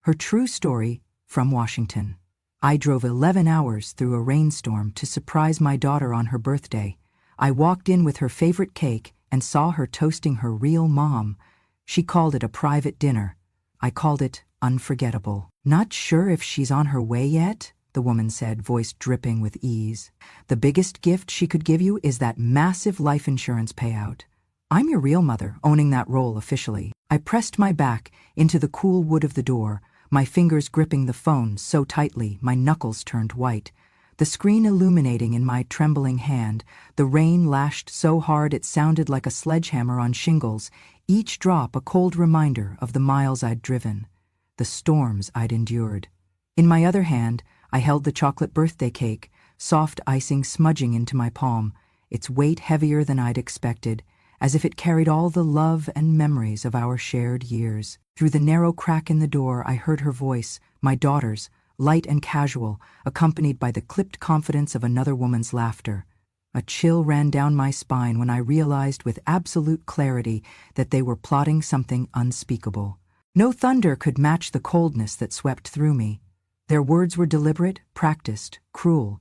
Her true story from Washington. I drove 11 hours through a rainstorm to surprise my daughter on her birthday. I walked in with her favorite cake and saw her toasting her real mom. She called it a private dinner. I called it unforgettable. Not sure if she's on her way yet, the woman said, voice dripping with ease. The biggest gift she could give you is that massive life insurance payout. I'm your real mother, owning that role officially. I pressed my back into the cool wood of the door, my fingers gripping the phone so tightly my knuckles turned white. The screen illuminating in my trembling hand, the rain lashed so hard it sounded like a sledgehammer on shingles, each drop a cold reminder of the miles I'd driven, the storms I'd endured. In my other hand, I held the chocolate birthday cake, soft icing smudging into my palm, its weight heavier than I'd expected, as if it carried all the love and memories of our shared years. Through the narrow crack in the door, I heard her voice, my daughter's, light and casual, accompanied by the clipped confidence of another woman's laughter. A chill ran down my spine when I realized with absolute clarity that they were plotting something unspeakable. No thunder could match the coldness that swept through me. Their words were deliberate, practiced, cruel.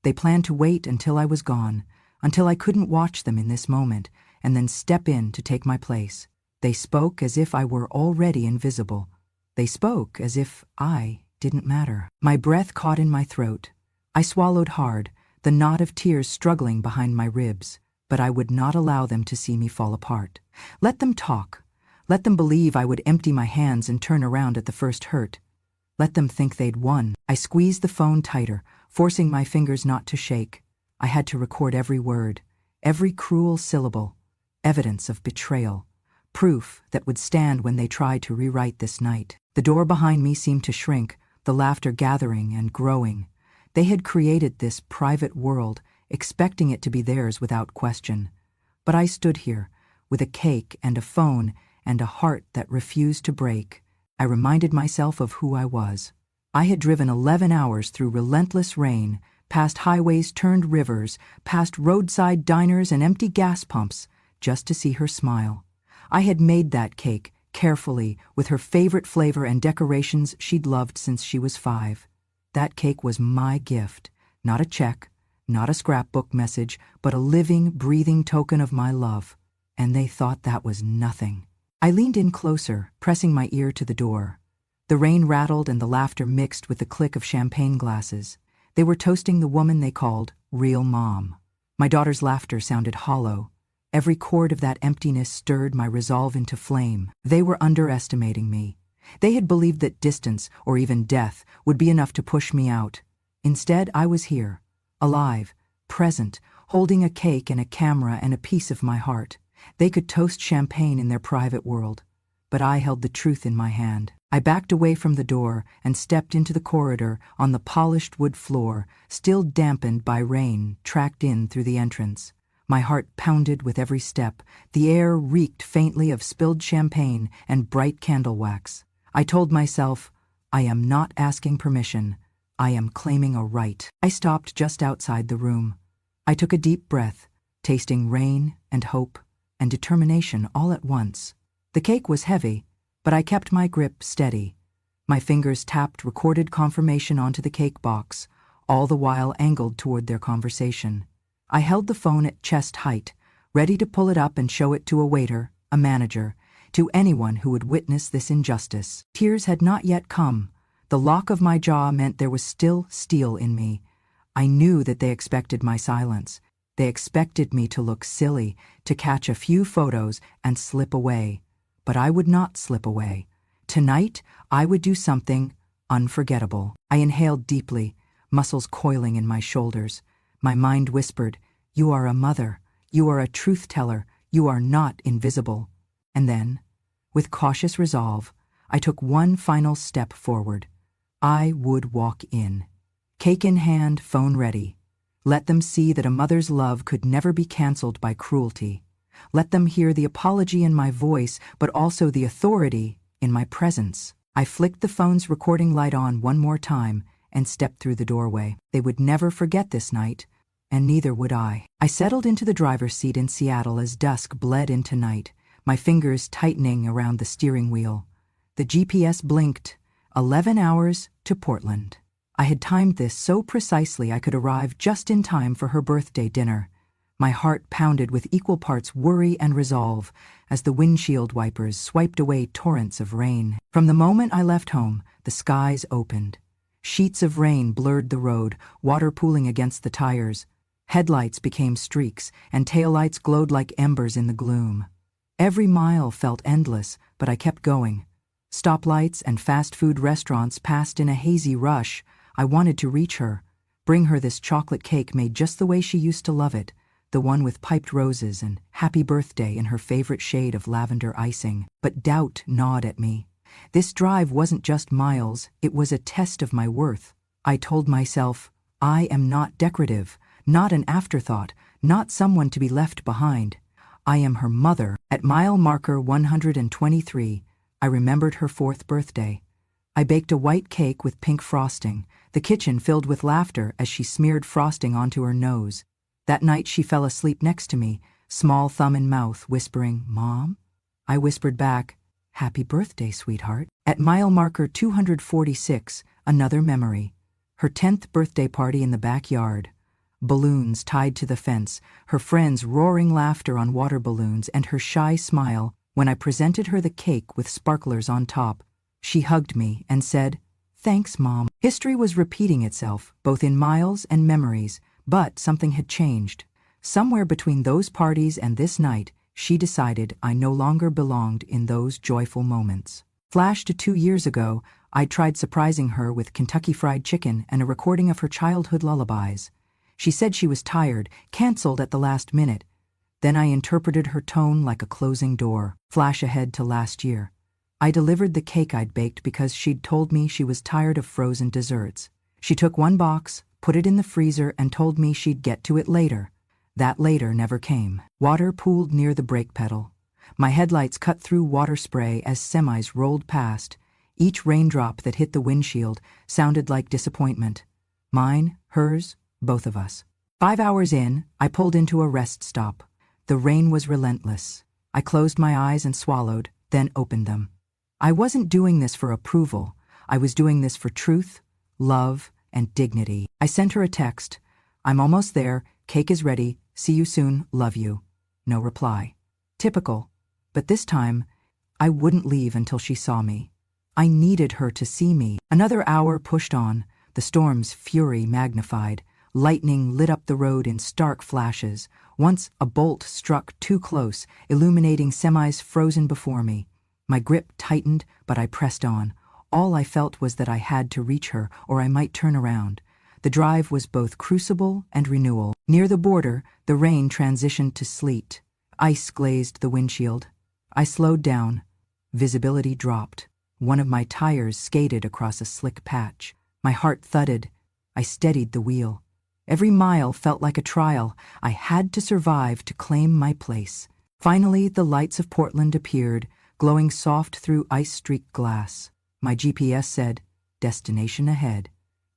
They planned to wait until I was gone, until I couldn't watch them in this moment, and then step in to take my place. They spoke as if I were already invisible. They spoke as if I didn't matter. My breath caught in my throat. I swallowed hard, the knot of tears struggling behind my ribs, but I would not allow them to see me fall apart. Let them talk. Let them believe I would empty my hands and turn around at the first hurt. Let them think they'd won. I squeezed the phone tighter, forcing my fingers not to shake. I had to record every word, every cruel syllable, evidence of betrayal, proof that would stand when they tried to rewrite this night. The door behind me seemed to shrink, the laughter gathering and growing. They had created this private world, expecting it to be theirs without question. But I stood here, with a cake and a phone and a heart that refused to break. I reminded myself of who I was. I had driven 11 hours through relentless rain, past highways turned rivers, past roadside diners and empty gas pumps, just to see her smile. I had made that cake, carefully, with her favorite flavor and decorations she'd loved since she was 5. That cake was my gift, not a check, not a scrapbook message, but a living, breathing token of my love. And they thought that was nothing. I leaned in closer, pressing my ear to the door. The rain rattled and the laughter mixed with the click of champagne glasses. They were toasting the woman they called real mom. My daughter's laughter sounded hollow. Every chord of that emptiness stirred my resolve into flame. They were underestimating me. They had believed that distance, or even death, would be enough to push me out. Instead, I was here, alive, present, holding a cake and a camera and a piece of my heart. They could toast champagne in their private world, but I held the truth in my hand. I backed away from the door and stepped into the corridor on the polished wood floor, still dampened by rain tracked in through the entrance. My heart pounded with every step. The air reeked faintly of spilled champagne and bright candle wax. I told myself, I am not asking permission. I am claiming a right. I stopped just outside the room. I took a deep breath, tasting rain and hope and determination all at once. The cake was heavy, but I kept my grip steady. My fingers tapped recorded confirmation onto the cake box, all the while angled toward their conversation. I held the phone at chest height, ready to pull it up and show it to a waiter, a manager, to anyone who would witness this injustice. Tears had not yet come. The lock of my jaw meant there was still steel in me. I knew that they expected my silence. They expected me to look silly, to catch a few photos and slip away. But I would not slip away. Tonight, I would do something unforgettable. I inhaled deeply, muscles coiling in my shoulders. My mind whispered, "You are a mother. You are a truth-teller. You are not invisible." And then, with cautious resolve, I took one final step forward. I would walk in. Cake in hand, phone ready. Let them see that a mother's love could never be canceled by cruelty. Let them hear the apology in my voice, but also the authority in my presence. I flicked the phone's recording light on one more time and stepped through the doorway. They would never forget this night, and neither would I. I settled into the driver's seat in Seattle as dusk bled into night, my fingers tightening around the steering wheel. The GPS blinked, 11 hours to Portland. I had timed this so precisely I could arrive just in time for her birthday dinner. My heart pounded with equal parts worry and resolve as the windshield wipers swiped away torrents of rain. From the moment I left home, the skies opened. Sheets of rain blurred the road, water pooling against the tires. Headlights became streaks, and taillights glowed like embers in the gloom. Every mile felt endless, but I kept going. Stoplights and fast food restaurants passed in a hazy rush. I wanted to reach her, bring her this chocolate cake made just the way she used to love it, the one with piped roses and happy birthday in her favorite shade of lavender icing. But doubt gnawed at me. This drive wasn't just miles, it was a test of my worth. I told myself, I am not decorative, not an afterthought, not someone to be left behind. I am her mother. At mile marker 123, I remembered her 4th birthday. I baked a white cake with pink frosting, the kitchen filled with laughter as she smeared frosting onto her nose. That night she fell asleep next to me, small thumb in mouth, whispering, "Mom?" I whispered back, "Happy birthday, sweetheart." At mile marker 246, another memory. Her 10th birthday party in the backyard. Balloons tied to the fence, her friends' roaring laughter on water balloons, and her shy smile when I presented her the cake with sparklers on top. She hugged me and said, "Thanks, Mom." History was repeating itself, both in miles and memories, but something had changed. Somewhere between those parties and this night, she decided I no longer belonged in those joyful moments. Flash to 2 years ago, I tried surprising her with Kentucky Fried Chicken and a recording of her childhood lullabies. She said she was tired, canceled at the last minute. Then I interpreted her tone like a closing door. Flash ahead to last year. I delivered the cake I'd baked because she'd told me she was tired of frozen desserts. She took one box, put it in the freezer, and told me she'd get to it later. That later never came. Water pooled near the brake pedal. My headlights cut through water spray as semis rolled past. Each raindrop that hit the windshield sounded like disappointment. Mine, hers, both of us. 5 hours in, I pulled into a rest stop. The rain was relentless. I closed my eyes and swallowed, then opened them. I wasn't doing this for approval. I was doing this for truth, love, and dignity. I sent her a text. "I'm almost there. Cake is ready. See you soon. Love you." No reply. Typical. But this time, I wouldn't leave until she saw me. I needed her to see me. Another hour pushed on, the storm's fury magnified. Lightning lit up the road in stark flashes. Once a bolt struck too close, illuminating semis frozen before me. My grip tightened, but I pressed on. All I felt was that I had to reach her, or I might turn around. The drive was both crucible and renewal. Near the border, the rain transitioned to sleet. Ice glazed the windshield. I slowed down. Visibility dropped. One of my tires skated across a slick patch. My heart thudded. I steadied the wheel. Every mile felt like a trial. I had to survive to claim my place. Finally, the lights of Portland appeared, glowing soft through ice-streaked glass. My GPS said, "Destination ahead."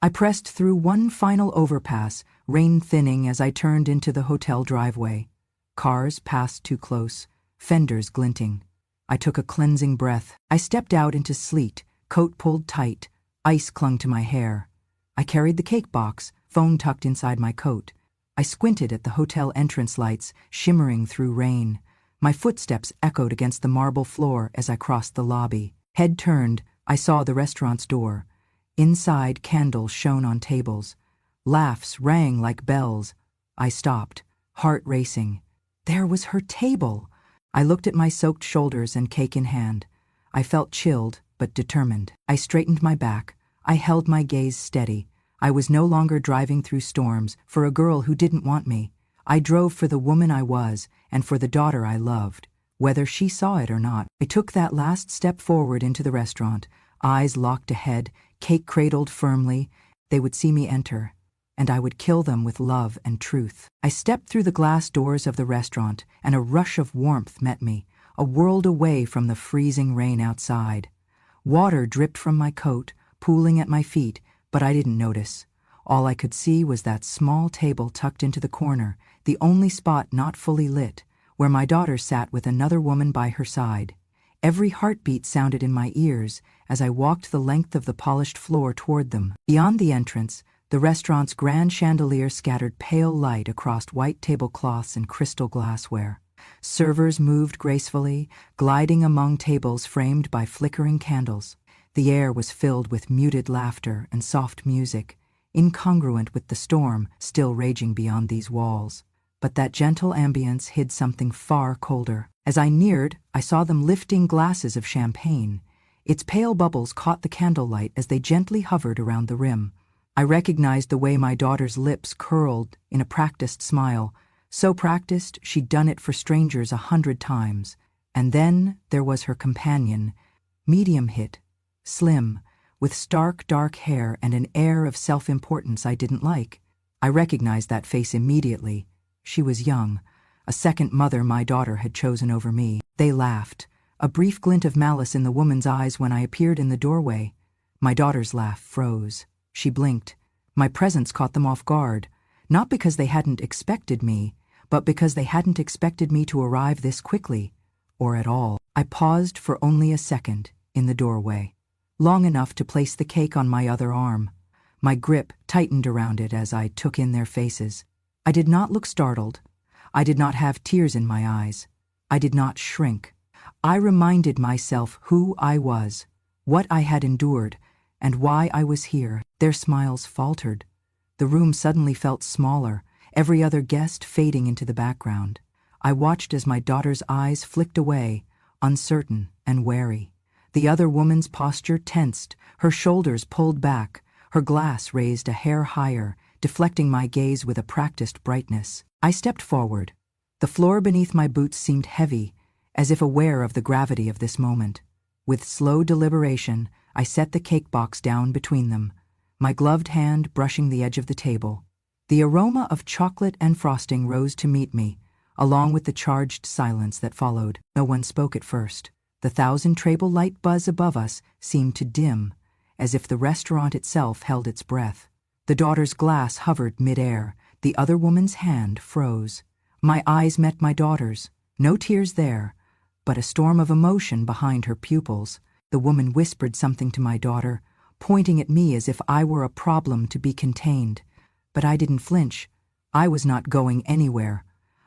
I pressed through one final overpass, rain thinning as I turned into the hotel driveway. Cars passed too close, fenders glinting. I took a cleansing breath. I stepped out into sleet, coat pulled tight. Ice clung to my hair. I carried the cake box, phone tucked inside my coat. I squinted at the hotel entrance lights, shimmering through rain. My footsteps echoed against the marble floor as I crossed the lobby. Head turned, I saw the restaurant's door. Inside, candles shone on tables. Laughs rang like bells. I stopped, heart racing. There was her table. I looked at my soaked shoulders and cake in hand. I felt chilled, but determined. I straightened my back. I held my gaze steady. I was no longer driving through storms for a girl who didn't want me. I drove for the woman I was and for the daughter I loved, whether she saw it or not. I took that last step forward into the restaurant, eyes locked ahead, cake cradled firmly. They would see me enter, and I would kill them with love and truth. I stepped through the glass doors of the restaurant, and a rush of warmth met me, a world away from the freezing rain outside. Water dripped from my coat, pooling at my feet, but I didn't notice. All I could see was that small table tucked into the corner, the only spot not fully lit, where my daughter sat with another woman by her side. Every heartbeat sounded in my ears as I walked the length of the polished floor toward them. Beyond the entrance, the restaurant's grand chandelier scattered pale light across white tablecloths and crystal glassware. Servers moved gracefully, gliding among tables framed by flickering candles. The air was filled with muted laughter and soft music, incongruent with the storm still raging beyond these walls. But that gentle ambience hid something far colder. As I neared, I saw them lifting glasses of champagne. Its pale bubbles caught the candlelight as they gently hovered around the rim. I recognized the way my daughter's lips curled in a practiced smile, so practiced she'd done it for strangers 100 times. And then there was her companion, medium hit, slim, with stark dark hair and an air of self-importance I didn't like. I recognized that face immediately. She was young, a second mother my daughter had chosen over me. They laughed, a brief glint of malice in the woman's eyes when I appeared in the doorway. My daughter's laugh froze. She blinked. My presence caught them off guard, not because they hadn't expected me, but because they hadn't expected me to arrive this quickly, or at all. I paused for only a second in the doorway, long enough to place the cake on my other arm. My grip tightened around it as I took in their faces. I did not look startled. I did not have tears in my eyes. I did not shrink. I reminded myself who I was, what I had endured, and why I was here. Their smiles faltered. The room suddenly felt smaller, every other guest fading into the background. I watched as my daughter's eyes flicked away, uncertain and wary. The other woman's posture tensed, her shoulders pulled back, her glass raised a hair higher, deflecting my gaze with a practiced brightness. I stepped forward. The floor beneath my boots seemed heavy, as if aware of the gravity of this moment. With slow deliberation, I set the cake box down between them, my gloved hand brushing the edge of the table. The aroma of chocolate and frosting rose to meet me, along with the charged silence that followed. No one spoke at first. The 1,000-treble light buzz above us seemed to dim, as if the restaurant itself held its breath. The daughter's glass hovered mid-air. The other woman's hand froze. My eyes met my daughter's. No tears there, but a storm of emotion behind her pupils. The woman whispered something to my daughter, pointing at me as if I were a problem to be contained. But I didn't flinch. I was not going anywhere.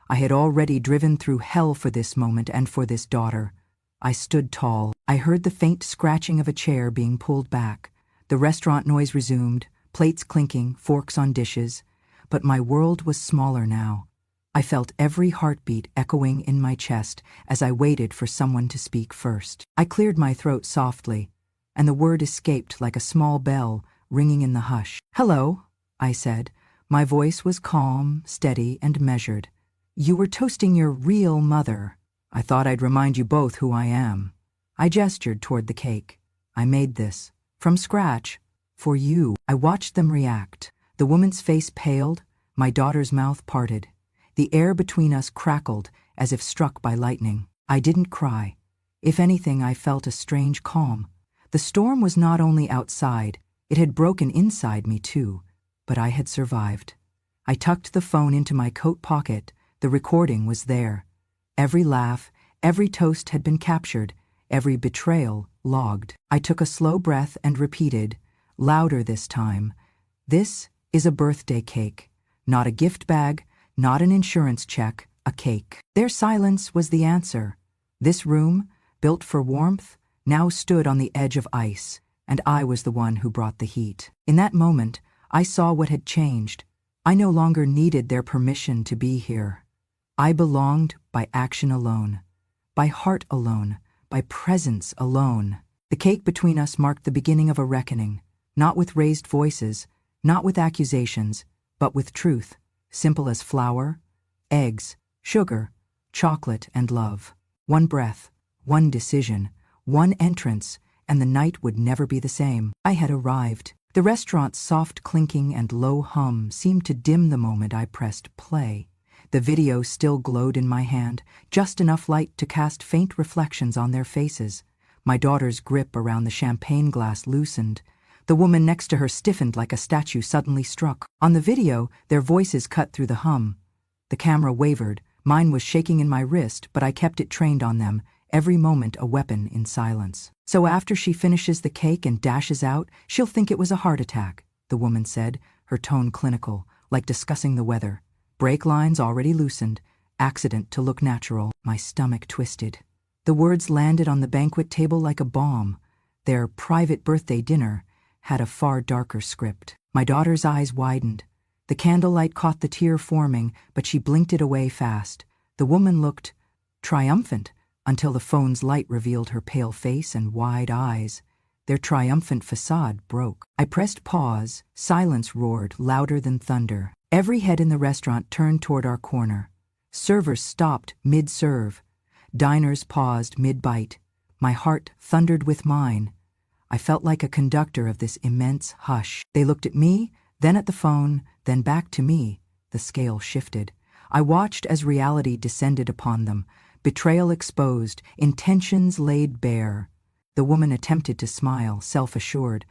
I had already driven through hell for this moment and for this daughter. I stood tall. I heard the faint scratching of a chair being pulled back. The restaurant noise resumed, plates clinking, forks on dishes. But my world was smaller now. I felt every heartbeat echoing in my chest as I waited for someone to speak first. I cleared my throat softly, and the word escaped like a small bell ringing in the hush. "Hello," I said. My voice was calm, steady, and measured. "You were toasting your real mother. I thought I'd remind you both who I am." I gestured toward the cake. "I made this, from scratch, for you." I watched them react. The woman's face paled, my daughter's mouth parted. The air between us crackled as if struck by lightning. I didn't cry. If anything, I felt a strange calm. The storm was not only outside, it had broken inside me too, but I had survived. I tucked the phone into my coat pocket. The recording was there. Every laugh, every toast had been captured, every betrayal logged. I took a slow breath and repeated, louder this time, "This is a birthday cake, not a gift bag, not an insurance check, a cake." Their silence was the answer. This room, built for warmth, now stood on the edge of ice, and I was the one who brought the heat. In that moment, I saw what had changed. I no longer needed their permission to be here. I belonged by action alone, by heart alone, by presence alone. The cake between us marked the beginning of a reckoning, not with raised voices, not with accusations, but with truth, simple as flour, eggs, sugar, chocolate, and love. One breath, one decision, one entrance, and the night would never be the same. I had arrived. The restaurant's soft clinking and low hum seemed to dim the moment I pressed play. The video still glowed in my hand, just enough light to cast faint reflections on their faces. My daughter's grip around the champagne glass loosened. The woman next to her stiffened like a statue suddenly struck. On the video, their voices cut through the hum. The camera wavered. Mine was shaking in my wrist, but I kept it trained on them, every moment a weapon in silence. "So after she finishes the cake and dashes out, she'll think it was a heart attack," the woman said, her tone clinical, like discussing the weather. "Brake lines already loosened. Accident to look natural." My stomach twisted. The words landed on the banquet table like a bomb. Their private birthday dinner had a far darker script. My daughter's eyes widened. The candlelight caught the tear forming, but she blinked it away fast. The woman looked triumphant until the phone's light revealed her pale face and wide eyes. Their triumphant facade broke. I pressed pause. Silence roared louder than thunder. Every head in the restaurant turned toward our corner. Servers stopped mid-serve. Diners paused mid-bite. My heart thundered with mine. I felt like a conductor of this immense hush. They looked at me, then at the phone, then back to me. The scale shifted. I watched as reality descended upon them. Betrayal exposed, intentions laid bare. The woman attempted to smile, self-assured.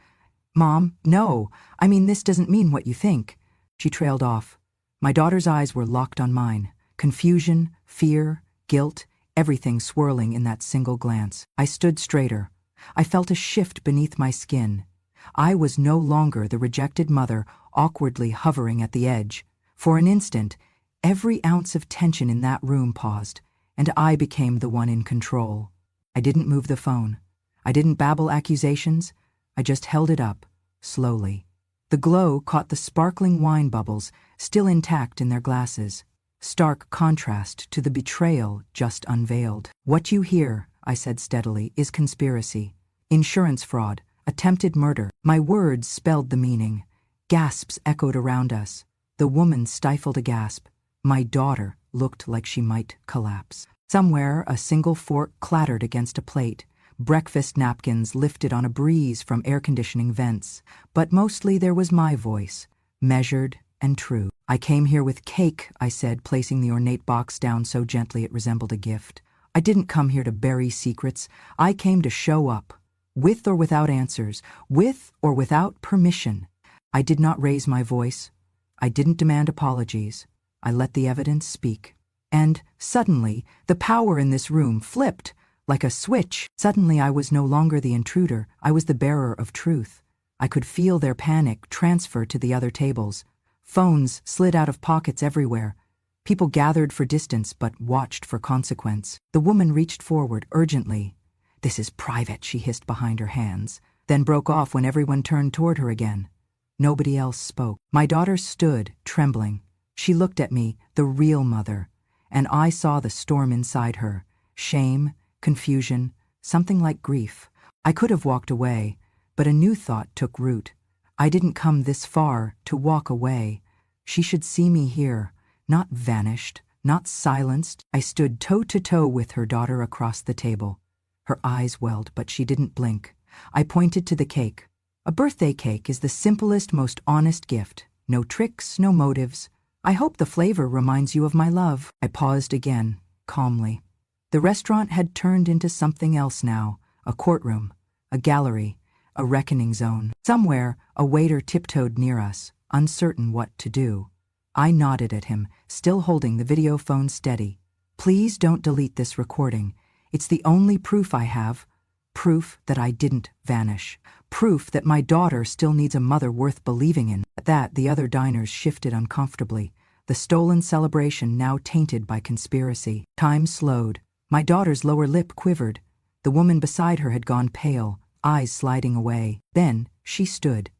"Mom, no, I mean this doesn't mean what you think." She trailed off. My daughter's eyes were locked on mine. Confusion, fear, guilt, everything swirling in that single glance. I stood straighter. I felt a shift beneath my skin. I was no longer the rejected mother, awkwardly hovering at the edge. For an instant, every ounce of tension in that room paused, and I became the one in control. I didn't move the phone. I didn't babble accusations. I just held it up, slowly. The glow caught the sparkling wine bubbles, still intact in their glasses. Stark contrast to the betrayal just unveiled. "What you hear," I said steadily, "is conspiracy. Insurance fraud. Attempted murder." My words spelled the meaning. Gasps echoed around us. The woman stifled a gasp. My daughter looked like she might collapse. Somewhere, a single fork clattered against a plate. Breakfast napkins lifted on a breeze from air conditioning vents. But mostly there was my voice, measured and true. "I came here with cake," I said, placing the ornate box down so gently it resembled a gift. "I didn't come here to bury secrets. I came to show up. With or without answers, with or without permission." I did not raise my voice. I didn't demand apologies. I let the evidence speak. And suddenly, the power in this room flipped, like a switch. Suddenly I was no longer the intruder. I was the bearer of truth. I could feel their panic transfer to the other tables. Phones slid out of pockets everywhere. People gathered for distance but watched for consequence. The woman reached forward urgently. "This is private," she hissed behind her hands, then broke off when everyone turned toward her again. Nobody else spoke. My daughter stood, trembling. She looked at me, the real mother, and I saw the storm inside her. Shame, confusion, something like grief. I could have walked away, but a new thought took root. I didn't come this far to walk away. She should see me here, not vanished, not silenced. I stood toe-to-toe with her daughter across the table. Her eyes welled, but she didn't blink. I pointed to the cake. A birthday cake is the simplest, most honest gift. No tricks, no motives. I hope the flavor reminds you of my love. I paused again, calmly. The restaurant had turned into something else now, a courtroom, a gallery, a reckoning zone. Somewhere, a waiter tiptoed near us, uncertain what to do. I nodded at him, still holding the video phone steady. "Please don't delete this recording. It's the only proof I have. Proof that I didn't vanish. Proof that my daughter still needs a mother worth believing in." At that, the other diners shifted uncomfortably, the stolen celebration now tainted by conspiracy. Time slowed. My daughter's lower lip quivered. The woman beside her had gone pale, eyes sliding away. Then she stood.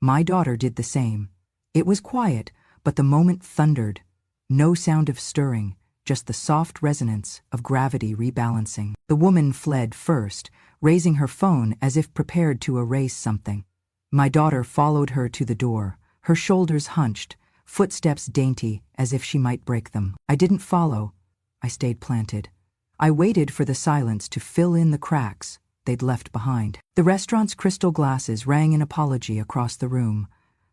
My daughter did the same. It was quiet, but the moment thundered. No sound of stirring, just the soft resonance of gravity rebalancing. The woman fled first, raising her phone as if prepared to erase something. My daughter followed her to the door, her shoulders hunched, footsteps dainty as if she might break them. I didn't follow. I stayed planted. I waited for the silence to fill in the cracks they'd left behind. The restaurant's crystal glasses rang an apology across the room.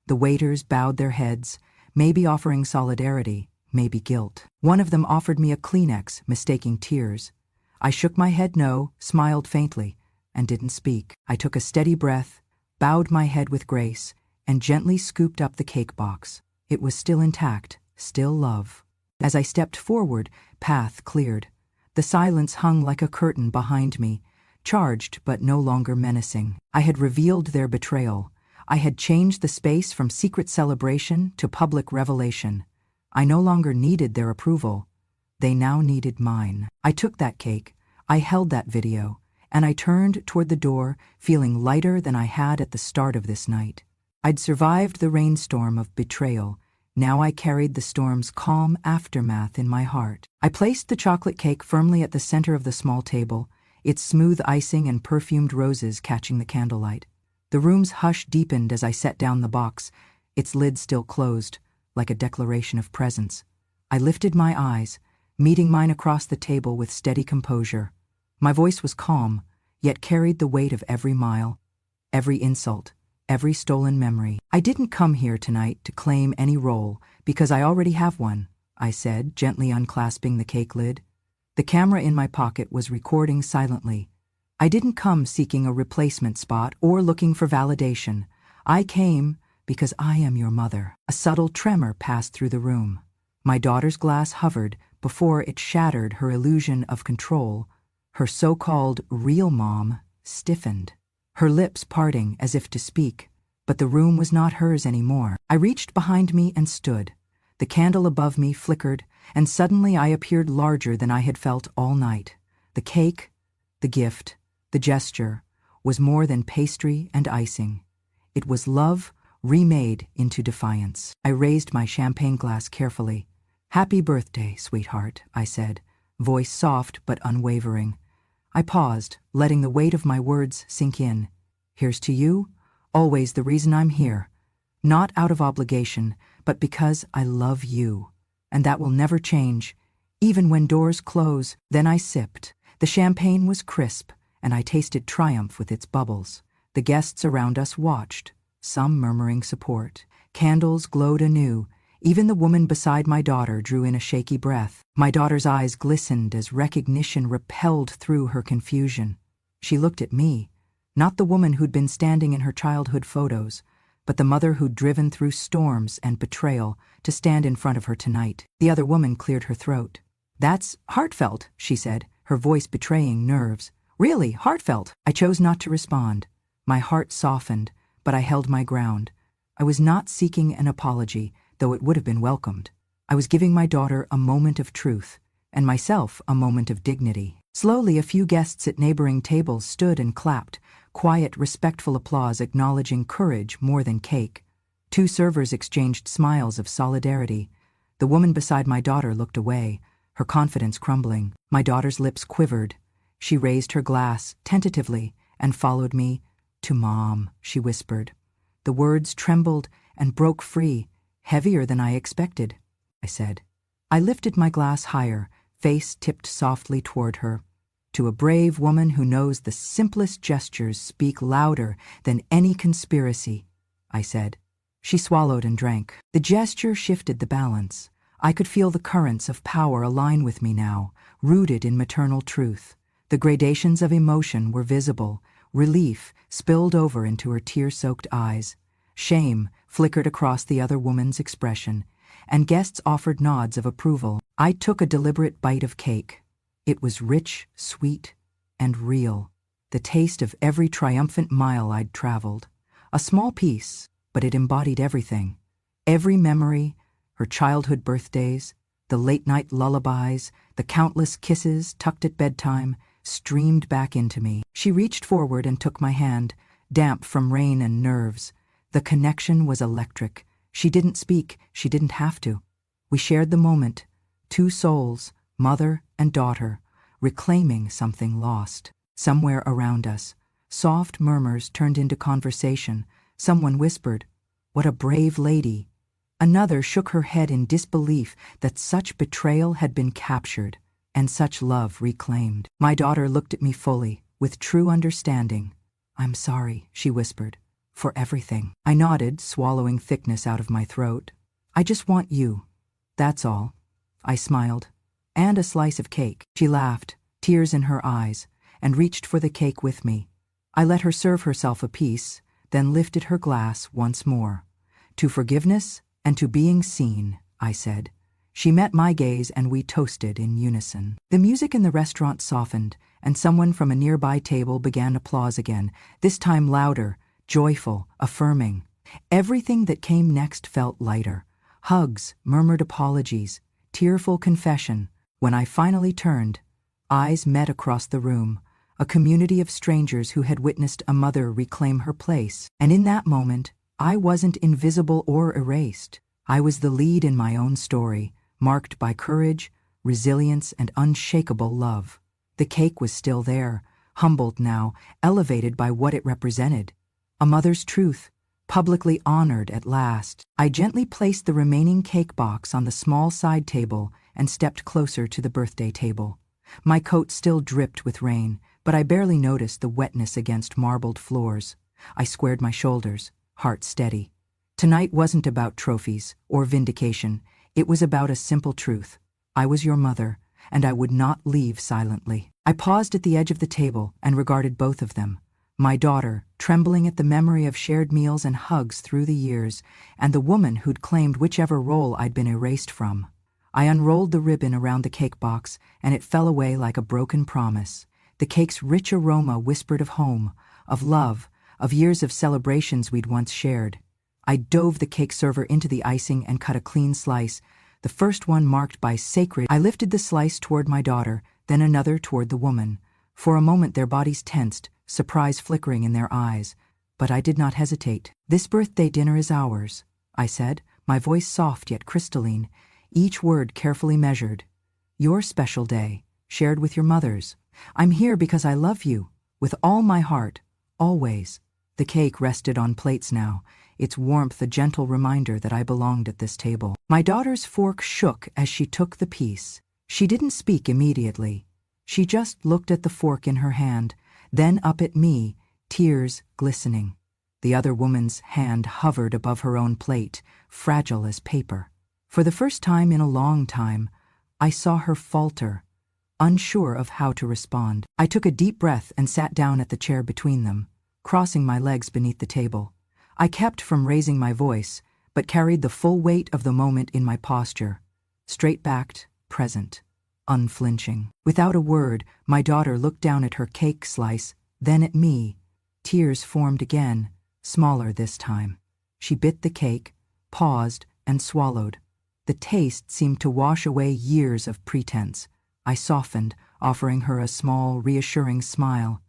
The waiters bowed their heads, maybe offering solidarity, maybe guilt. One of them offered me a Kleenex, mistaking tears. I shook my head no, smiled faintly, and didn't speak. I took a steady breath, bowed my head with grace, and gently scooped up the cake box. It was still intact, still love. As I stepped forward, path cleared. The silence hung like a curtain behind me, charged but no longer menacing. I had revealed their betrayal. I had changed the space from secret celebration to public revelation. I no longer needed their approval. They now needed mine. I took that cake, I held that video, and I turned toward the door, feeling lighter than I had at the start of this night. I'd survived the rainstorm of betrayal. Now I carried the storm's calm aftermath in my heart. I placed the chocolate cake firmly at the center of the small table, its smooth icing and perfumed roses catching the candlelight. The room's hush deepened as I set down the box, its lid still closed, like a declaration of presence. I lifted my eyes, meeting mine across the table with steady composure. My voice was calm, yet carried the weight of every mile, every insult, every stolen memory. I didn't come here tonight to claim any role, because I already have one, I said, gently unclasping the cake lid. The camera in my pocket was recording silently. I didn't come seeking a replacement spot or looking for validation. I came because I am your mother. A subtle tremor passed through the room. My daughter's glass hovered before it shattered her illusion of control. Her so-called real mom stiffened, her lips parting as if to speak, but the room was not hers anymore. I reached behind me and stood. The candle above me flickered, and suddenly I appeared larger than I had felt all night. The cake, the gift, the gesture, was more than pastry and icing. It was love remade into defiance. I raised my champagne glass carefully. "Happy birthday, sweetheart," I said, voice soft but unwavering. I paused, letting the weight of my words sink in. "Here's to you, always the reason I'm here. Not out of obligation, but because I love you. And that will never change, even when doors close." Then I sipped. The champagne was crisp, and I tasted triumph with its bubbles. The guests around us watched, some murmuring support. Candles glowed anew. Even the woman beside my daughter drew in a shaky breath. My daughter's eyes glistened as recognition repelled through her confusion. She looked at me, not the woman who'd been standing in her childhood photos, but the mother who'd driven through storms and betrayal to stand in front of her tonight. The other woman cleared her throat. "That's heartfelt," she said, her voice betraying nerves. "Really heartfelt." I chose not to respond. My heart softened, but I held my ground. I was not seeking an apology, though it would have been welcomed. I was giving my daughter a moment of truth, and myself a moment of dignity. Slowly, a few guests at neighboring tables stood and clapped, quiet, respectful applause acknowledging courage more than cake. Two servers exchanged smiles of solidarity. The woman beside my daughter looked away, her confidence crumbling. My daughter's lips quivered. She raised her glass, tentatively, and followed me. "To Mom," she whispered. The words trembled and broke free, heavier than I expected. I said. I lifted my glass higher, face tipped softly toward her. "To a brave woman who knows the simplest gestures speak louder than any conspiracy," I said. She swallowed and drank. The gesture shifted the balance. I could feel the currents of power align with me now, rooted in maternal truth. The gradations of emotion were visible. Relief spilled over into her tear-soaked eyes. Shame flickered across the other woman's expression, and guests offered nods of approval. I took a deliberate bite of cake. It was rich, sweet, and real. The taste of every triumphant mile I'd traveled. A small piece, but it embodied everything. Every memory, her childhood birthdays, the late-night lullabies, the countless kisses tucked at bedtime, streamed back into me. She reached forward and took my hand, damp from rain and nerves. The connection was electric. She didn't speak, she didn't have to. We shared the moment, two souls, mother and daughter, reclaiming something lost. Somewhere around us, soft murmurs turned into conversation. Someone whispered, "What a brave lady." Another shook her head in disbelief that such betrayal had been captured and such love reclaimed. My daughter looked at me fully, with true understanding. "I'm sorry," she whispered, "for everything." I nodded, swallowing thickness out of my throat. "I just want you. That's all." I smiled. "And a slice of cake." She laughed, tears in her eyes, and reached for the cake with me. I let her serve herself a piece, then lifted her glass once more. "To forgiveness and to being seen," I said. She met my gaze and we toasted in unison. The music in the restaurant softened, and someone from a nearby table began applause again, this time louder, joyful, affirming. Everything that came next felt lighter. Hugs, murmured apologies, tearful confession. When I finally turned, eyes met across the room, a community of strangers who had witnessed a mother reclaim her place. And in that moment, I wasn't invisible or erased. I was the lead in my own story, marked by courage, resilience, and unshakable love. The cake was still there, humbled now, elevated by what it represented. A mother's truth, publicly honored at last. I gently placed the remaining cake box on the small side table and stepped closer to the birthday table. My coat still dripped with rain, but I barely noticed the wetness against marbled floors. I squared my shoulders, heart steady. Tonight wasn't about trophies or vindication. It was about a simple truth. I was your mother, and I would not leave silently. I paused at the edge of the table and regarded both of them. My daughter, trembling at the memory of shared meals and hugs through the years, and the woman who'd claimed whichever role I'd been erased from. I unrolled the ribbon around the cake box, and it fell away like a broken promise. The cake's rich aroma whispered of home, of love, of years of celebrations we'd once shared. I dove the cake server into the icing and cut a clean slice, the first one marked by sacred. I lifted the slice toward my daughter, then another toward the woman. For a moment their bodies tensed, surprise flickering in their eyes, but I did not hesitate. "This birthday dinner is ours," I said, my voice soft yet crystalline, each word carefully measured. "Your special day, shared with your mothers. I'm here because I love you, with all my heart, always." The cake rested on plates now, its warmth a gentle reminder that I belonged at this table. My daughter's fork shook as she took the piece. She didn't speak immediately. She just looked at the fork in her hand, then up at me, tears glistening. The other woman's hand hovered above her own plate, fragile as paper. For the first time in a long time, I saw her falter, unsure of how to respond. I took a deep breath and sat down at the chair between them, crossing my legs beneath the table. I kept from raising my voice, but carried the full weight of the moment in my posture, straight-backed, present, unflinching. Without a word, my daughter looked down at her cake slice, then at me. Tears formed again, smaller this time. She bit the cake, paused, and swallowed. The taste seemed to wash away years of pretense. I softened, offering her a small, reassuring smile.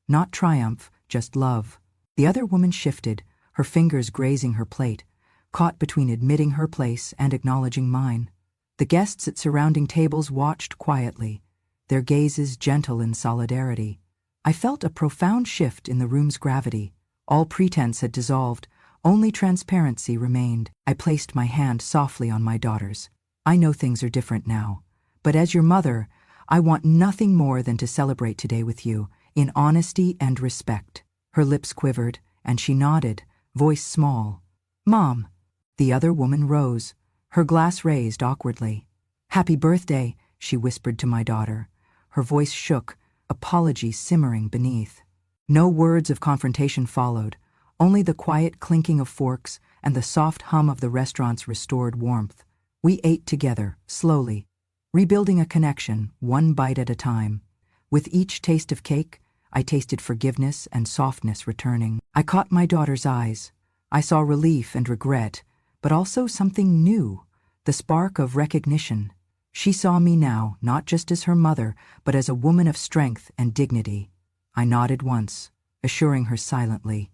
Not triumph, just love. The other woman shifted, her fingers grazing her plate, caught between admitting her place and acknowledging mine. The guests at surrounding tables watched quietly, their gazes gentle in solidarity. I felt a profound shift in the room's gravity. All pretense had dissolved, only transparency remained. I placed my hand softly on my daughter's. "I know things are different now, but as your mother, I want nothing more than to celebrate today with you, in honesty and respect." Her lips quivered, and she nodded, voice small. "Mom." The other woman rose, her glass raised awkwardly. "Happy birthday," she whispered to my daughter. Her voice shook, apology simmering beneath. No words of confrontation followed, only the quiet clinking of forks and the soft hum of the restaurant's restored warmth. We ate together, slowly, rebuilding a connection, one bite at a time. With each taste of cake, I tasted forgiveness and softness returning. I caught my daughter's eyes. I saw relief and regret, but also something new, the spark of recognition. She saw me now, not just as her mother, but as a woman of strength and dignity. I nodded once, assuring her silently,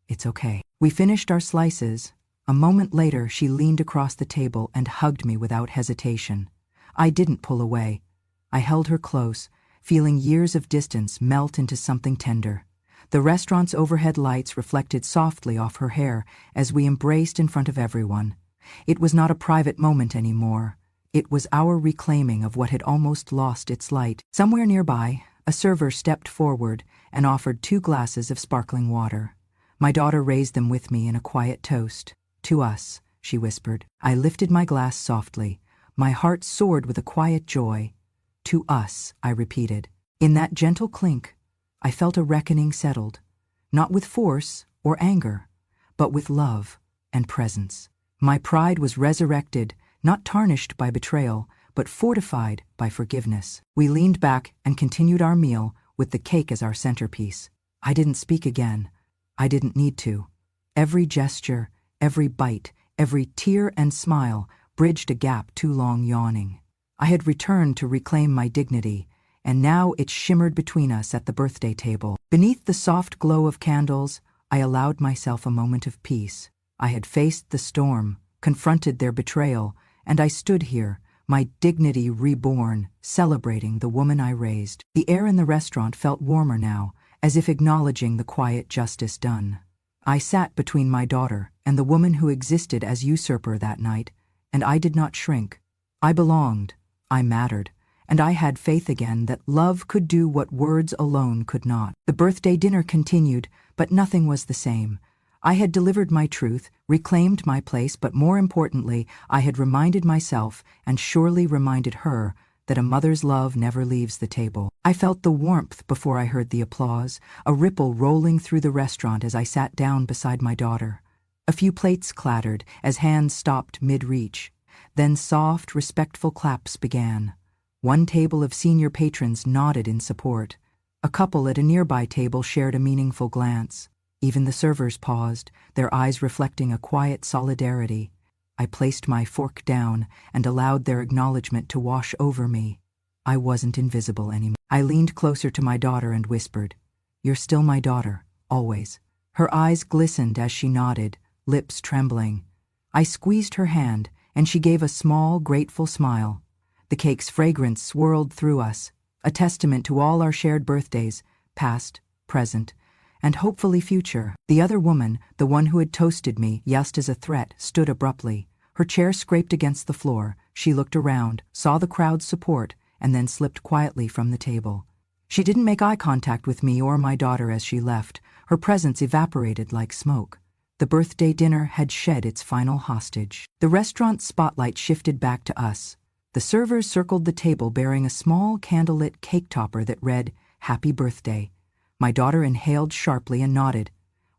"It's okay." We finished our slices. A moment later, she leaned across the table and hugged me without hesitation. I didn't pull away. I held her close, feeling years of distance melt into something tender. The restaurant's overhead lights reflected softly off her hair as we embraced in front of everyone. It was not a private moment anymore. It was our reclaiming of what had almost lost its light. Somewhere nearby, a server stepped forward and offered 2 glasses of sparkling water. My daughter raised them with me in a quiet toast. "To us," she whispered. I lifted my glass softly. My heart soared with a quiet joy. "To us," I repeated. In that gentle clink, I felt a reckoning settled, not with force or anger, but with love and presence. My pride was resurrected, not tarnished by betrayal, but fortified by forgiveness. We leaned back and continued our meal with the cake as our centerpiece. I didn't speak again. I didn't need to. Every gesture, every bite, every tear and smile bridged a gap too long yawning. I had returned to reclaim my dignity, and now it shimmered between us at the birthday table. Beneath the soft glow of candles, I allowed myself a moment of peace. I had faced the storm, confronted their betrayal, and I stood here, my dignity reborn, celebrating the woman I raised. The air in the restaurant felt warmer now, as if acknowledging the quiet justice done. I sat between my daughter and the woman who existed as usurper that night, and I did not shrink. I belonged, I mattered, and I had faith again that love could do what words alone could not. The birthday dinner continued, but nothing was the same. I had delivered my truth, reclaimed my place, but more importantly, I had reminded myself, and surely reminded her, that a mother's love never leaves the table. I felt the warmth before I heard the applause, a ripple rolling through the restaurant as I sat down beside my daughter. A few plates clattered as hands stopped mid-reach. Then soft, respectful claps began. One table of senior patrons nodded in support. A couple at a nearby table shared a meaningful glance. Even the servers paused, their eyes reflecting a quiet solidarity. I placed my fork down and allowed their acknowledgement to wash over me. I wasn't invisible anymore. I leaned closer to my daughter and whispered, "You're still my daughter, always." Her eyes glistened as she nodded, lips trembling. I squeezed her hand, and she gave a small, grateful smile. The cake's fragrance swirled through us, a testament to all our shared birthdays, past, present, and hopefully future. The other woman, the one who had toasted me, just as a threat, stood abruptly. Her chair scraped against the floor. She looked around, saw the crowd's support, and then slipped quietly from the table. She didn't make eye contact with me or my daughter as she left. Her presence evaporated like smoke. The birthday dinner had shed its final hostage. The restaurant's spotlight shifted back to us. The servers circled the table bearing a small candlelit cake topper that read, "Happy Birthday." My daughter inhaled sharply and nodded.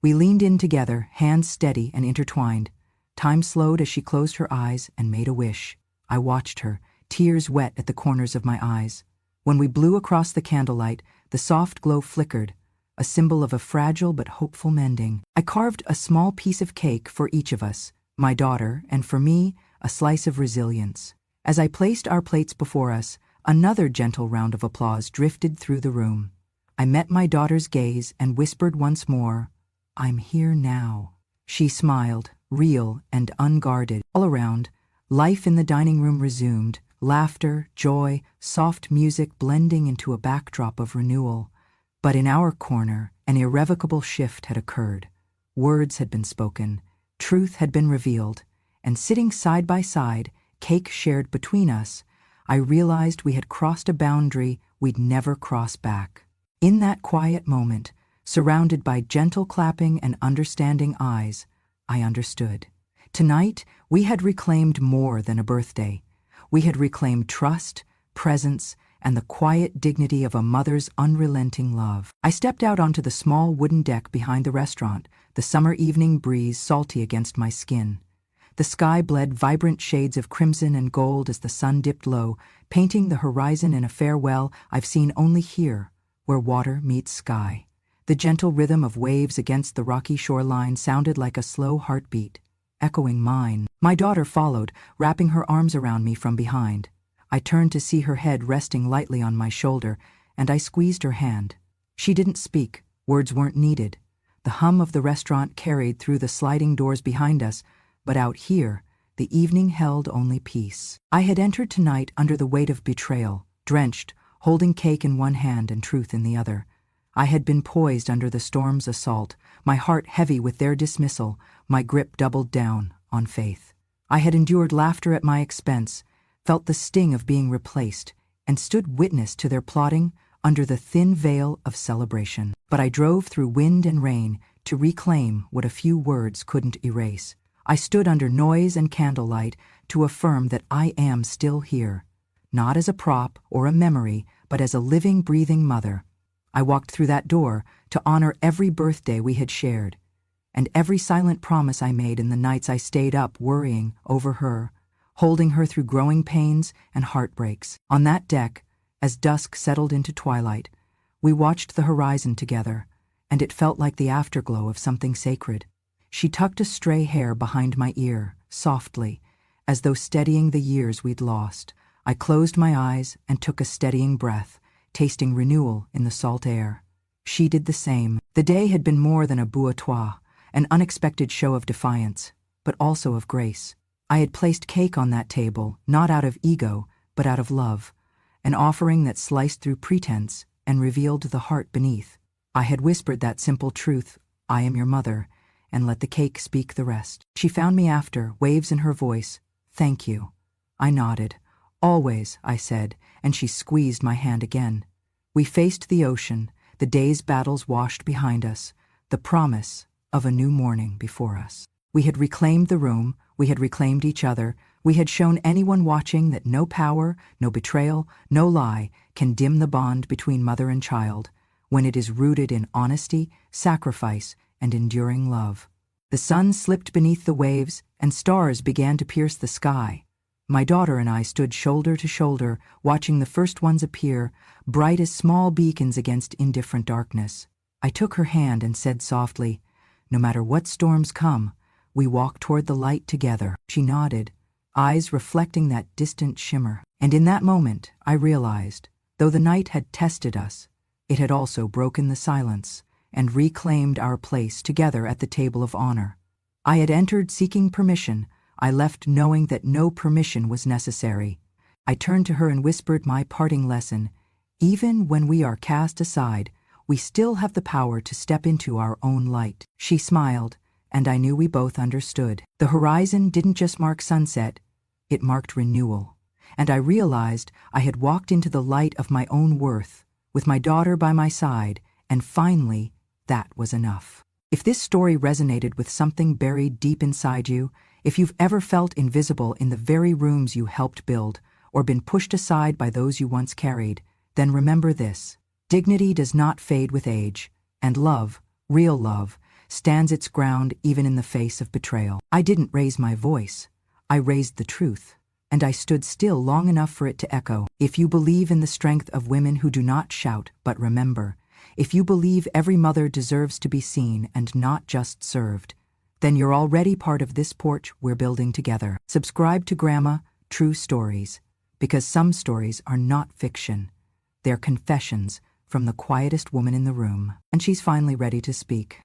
We leaned in together, hands steady and intertwined. Time slowed as she closed her eyes and made a wish. I watched her, tears wet at the corners of my eyes. When we blew across the candlelight, the soft glow flickered, a symbol of a fragile but hopeful mending. I carved a small piece of cake for each of us, my daughter, and for me, a slice of resilience. As I placed our plates before us, another gentle round of applause drifted through the room. I met my daughter's gaze and whispered once more, "I'm here now." She smiled, real and unguarded. All around, life in the dining room resumed, laughter, joy, soft music blending into a backdrop of renewal. But in our corner, an irrevocable shift had occurred. Words had been spoken, truth had been revealed, and sitting side by side, cake shared between us, I realized we had crossed a boundary we'd never cross back. In that quiet moment, surrounded by gentle clapping and understanding eyes, I understood. Tonight, we had reclaimed more than a birthday. We had reclaimed trust, presence, and the quiet dignity of a mother's unrelenting love. I stepped out onto the small wooden deck behind the restaurant, the summer evening breeze salty against my skin. The sky bled vibrant shades of crimson and gold as the sun dipped low, painting the horizon in a farewell I've seen only here, where water meets sky. The gentle rhythm of waves against the rocky shoreline sounded like a slow heartbeat, echoing mine. My daughter followed, wrapping her arms around me from behind. I turned to see her head resting lightly on my shoulder, and I squeezed her hand. She didn't speak, words weren't needed. The hum of the restaurant carried through the sliding doors behind us, but out here, the evening held only peace. I had entered tonight under the weight of betrayal, drenched, holding cake in one hand and truth in the other. I had been poised under the storm's assault, my heart heavy with their dismissal, my grip doubled down on faith. I had endured laughter at my expense, felt the sting of being replaced, and stood witness to their plotting under the thin veil of celebration. But I drove through wind and rain to reclaim what a few words couldn't erase. I stood under noise and candlelight to affirm that I am still here, not as a prop or a memory, but as a living, breathing mother. I walked through that door to honor every birthday we had shared, and every silent promise I made in the nights I stayed up worrying over her, holding her through growing pains and heartbreaks. On that deck, as dusk settled into twilight, we watched the horizon together, and it felt like the afterglow of something sacred. She tucked a stray hair behind my ear, softly, as though steadying the years we'd lost. I closed my eyes and took a steadying breath, tasting renewal in the salt air. She did the same. The day had been more than a bouilloire, an unexpected show of defiance, but also of grace. I had placed cake on that table, not out of ego, but out of love, an offering that sliced through pretense and revealed the heart beneath. I had whispered that simple truth, "I am your mother," and let the cake speak the rest. She found me after, waves in her voice. "Thank you." I nodded. "Always," I said, and she squeezed my hand again. We faced the ocean, the day's battles washed behind us, the promise of a new morning before us. We had reclaimed the room, we had reclaimed each other, we had shown anyone watching that no power, no betrayal, no lie can dim the bond between mother and child, when it is rooted in honesty, sacrifice, and enduring love. The sun slipped beneath the waves, and stars began to pierce the sky. My daughter and I stood shoulder to shoulder, watching the first ones appear, bright as small beacons against indifferent darkness. I took her hand and said softly, "No matter what storms come, we walk toward the light together." She nodded, eyes reflecting that distant shimmer. And in that moment, I realized, though the night had tested us, it had also broken the silence and reclaimed our place together at the table of honor. I had entered seeking permission. I left knowing that no permission was necessary. I turned to her and whispered my parting lesson. Even when we are cast aside, we still have the power to step into our own light. She smiled, and I knew we both understood. The horizon didn't just mark sunset, it marked renewal. And I realized I had walked into the light of my own worth, with my daughter by my side, and finally, that was enough. If this story resonated with something buried deep inside you, if you've ever felt invisible in the very rooms you helped build, or been pushed aside by those you once carried, then remember this: dignity does not fade with age, and love, real love, stands its ground even in the face of betrayal. I didn't raise my voice. I raised the truth, and I stood still long enough for it to echo. If you believe in the strength of women who do not shout but remember, if you believe every mother deserves to be seen and not just served, then you're already part of this porch we're building together. Subscribe to Grandma True Stories, because some stories are not fiction. They're confessions from the quietest woman in the room. And she's finally ready to speak.